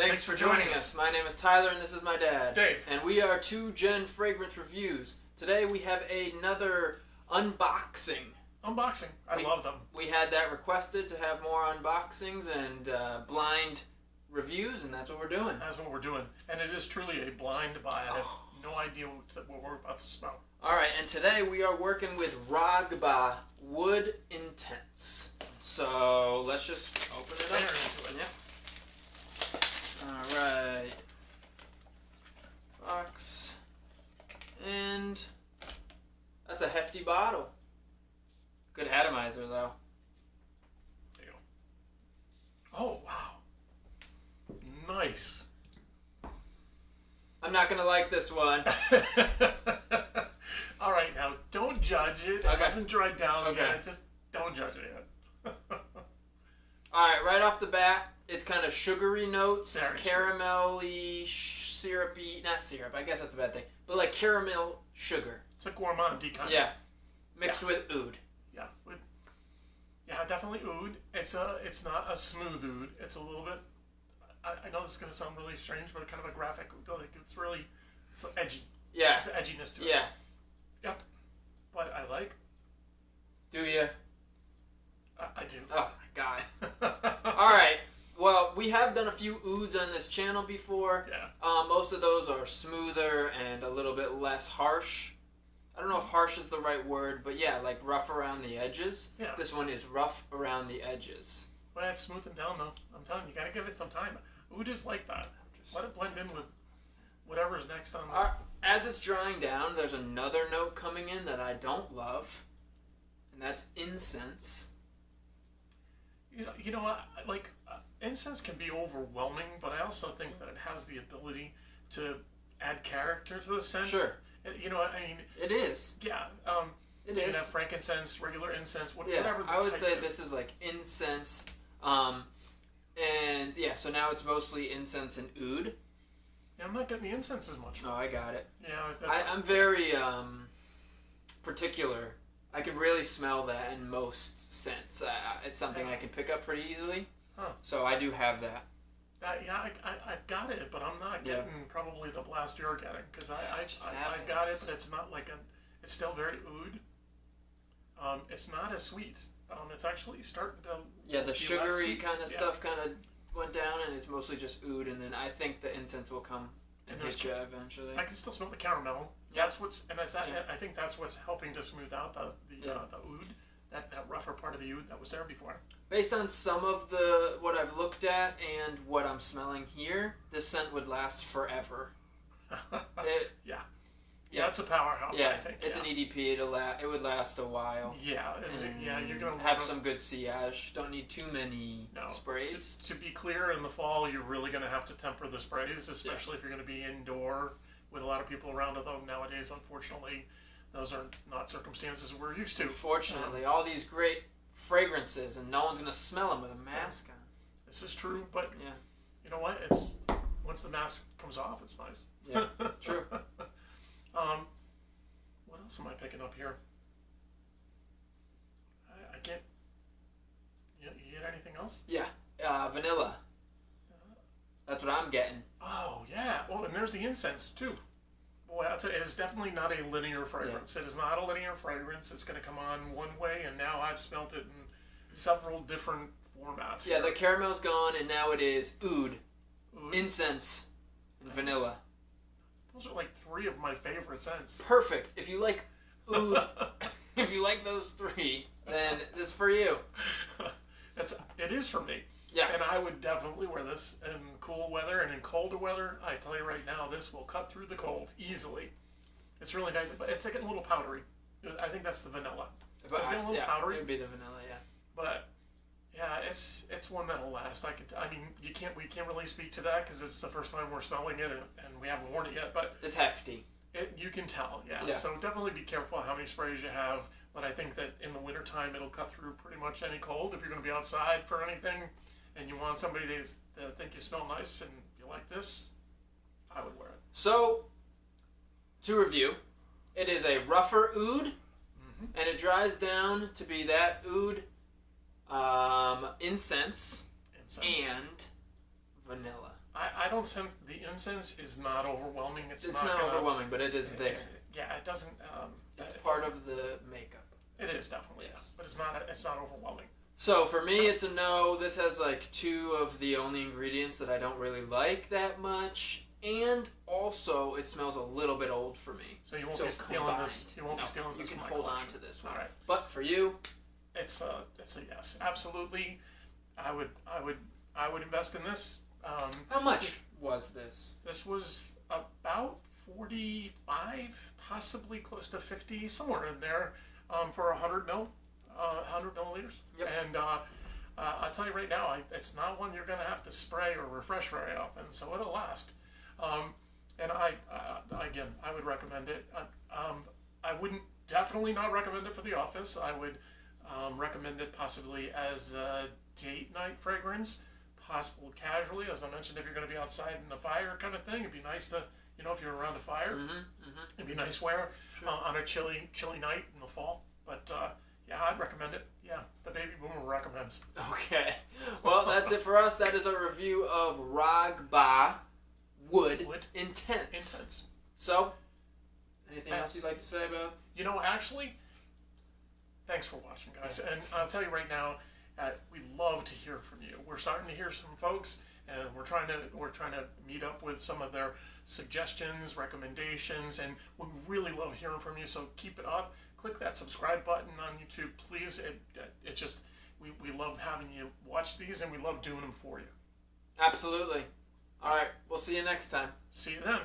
Thanks for joining us. My name is Tyler and this is my dad. Dave. And we are 2Gen Fragrance Reviews. Today we have another unboxing. Unboxing. I love them. We had that requested to have more unboxings and blind reviews, and that's what we're doing. That's what we're doing. And it is truly a blind buy. I have no idea what we're about to smell. Alright, and today we are working with Raghba Wood Intense. So let's just open it up. Into it. Yep. Alright. Box. And that's a hefty bottle. Good atomizer, though. There you go. Oh, wow. Nice. I'm not going to like this one. All right, now, don't judge it. It hasn't dried down yet. Just don't judge it yet. All right, right off the bat, it's kind of sugary notes, Very caramelly, syrupy, not syrup, I guess that's a bad thing, but like caramel sugar. It's a gourmand kind of. Yeah, mixed with oud. Yeah, definitely oud. It's not a smooth oud. It's a little bit. I know this is gonna sound really strange, but kind of a graphic oud. Like it's edgy. Yeah. There's an edginess to it. Yeah. Yep. But I like. Do you? I do. Oh my god. All right. Well, we have done a few ouds on this channel before. Yeah. Most of those are smoother and a little bit less harsh. I don't know if harsh is the right word, but yeah, like rough around the edges. Yeah. This one is rough around the edges. Well, it's smoothing down though. I'm telling you, gotta give it some time. Oud is like that. Let it blend in with whatever's next on the... As it's drying down, there's another note coming in that I don't love, and that's incense. You know what? Like, incense can be overwhelming, but I also think that it has the ability to add character to the scent. Sure. You know what I mean? It is. Yeah. It you is. can have frankincense, regular incense, whatever the I would type say is. this is like incense. And yeah, so now it's mostly incense and oud. Yeah, I'm not getting the incense as much. Oh, I got it. Yeah, I'm very particular. I can really smell that in most scents. It's something I can pick up pretty easily. Huh. So I do have that. I got it, but I'm not getting probably the blast you're getting because I got it, but it's not like it's still very oud. It's not as sweet. It's actually starting to. Yeah, the sugary kind of stuff kind of went down, and it's mostly just oud, and then I think the incense will come and hit you eventually. I can still smell the caramel. Yeah. I think that's what's helping to smooth out the oud, that rougher part of the oud that was there before. Based on some of what I've looked at and what I'm smelling here, this scent would last forever. Yeah, it's a powerhouse. Yeah, I think it's an EDP. It would last a while. Yeah, you're gonna have some good sillage. Don't need too many sprays. To be clear, in the fall, you're really gonna have to temper the sprays, especially if you're gonna be indoor with a lot of people around. Although nowadays, unfortunately, those are not circumstances we're used to. Fortunately, all these great fragrances, and no one's gonna smell them with a mask on. This is true, but you know what? Once the mask comes off, it's nice. Yeah, true. What else am I picking up here? I can't. You get anything else? Yeah, vanilla. That's what I'm getting. Oh yeah. Well, and there's the incense too. Boy, it is definitely not a linear fragrance. Yeah. It is not a linear fragrance. It's going to come on one way, and now I've smelt it in several different formats. Yeah, the caramel's gone, and now it is oud, incense, and vanilla. Those are like three of my favorite scents. Perfect. If you like oud, if you like those three, then this is for you. It is for me. Yeah. And I would definitely wear this in cool weather, and in colder weather, I tell you right now, this will cut through the cold easily. It's really nice, but it's getting a little powdery. I think that's the vanilla. It's getting a little powdery. It would be the vanilla, yeah. But yeah, it's one that'll last. We can't really speak to that because it's the first time we're smelling it, and we haven't worn it yet. But it's hefty. You can tell, yeah. So definitely be careful how many sprays you have. But I think that in the wintertime, it'll cut through pretty much any cold. If you're going to be outside for anything, and you want somebody to think you smell nice and you like this, I would wear it. So, to review, it is a rougher oud, and it dries down to be that oud, incense, and vanilla. don't sense the incense is not overwhelming. It's not overwhelming, but it is there. Yeah, it doesn't. It's part of the makeup. It is definitely, yes. But it's not. It's not overwhelming. So for me, it's a no. This has like 2 of the only ingredients that I don't really like that much, and also it smells a little bit old for me. So you won't be stealing this. You won't be stealing this. You can hold on to this one. All right. But for you, it's a yes. Absolutely, I would invest in this. How much was this? This was about 45, possibly close to 50, somewhere in there, for 100 milliliters. Yep. And I'll tell you right now, it's not one you're going to have to spray or refresh very often, so it'll last. And again, I would recommend it. I wouldn't definitely not recommend it for the office. I would recommend it possibly as a date night fragrance. Possible casually, as I mentioned, if you're going to be outside in the fire kind of thing, it'd be nice to, if you're around a fire, it'd be nice wear on a chilly night in the fall. But yeah, I'd recommend it. Yeah, the baby boomer recommends. Okay, well, that's it for us. That is our review of Raghba Wood Intense. So, anything else you'd like to say about? Actually, thanks for watching, guys. And I'll tell you right now, we'd love to hear from you. We're starting to hear some folks, and we're trying to meet up with some of their suggestions, recommendations, and we really love hearing from you. So keep it up. Click that subscribe button on YouTube, please. It just we love having you watch these, and we love doing them for you. Absolutely. All right, we'll see you next time. See you then.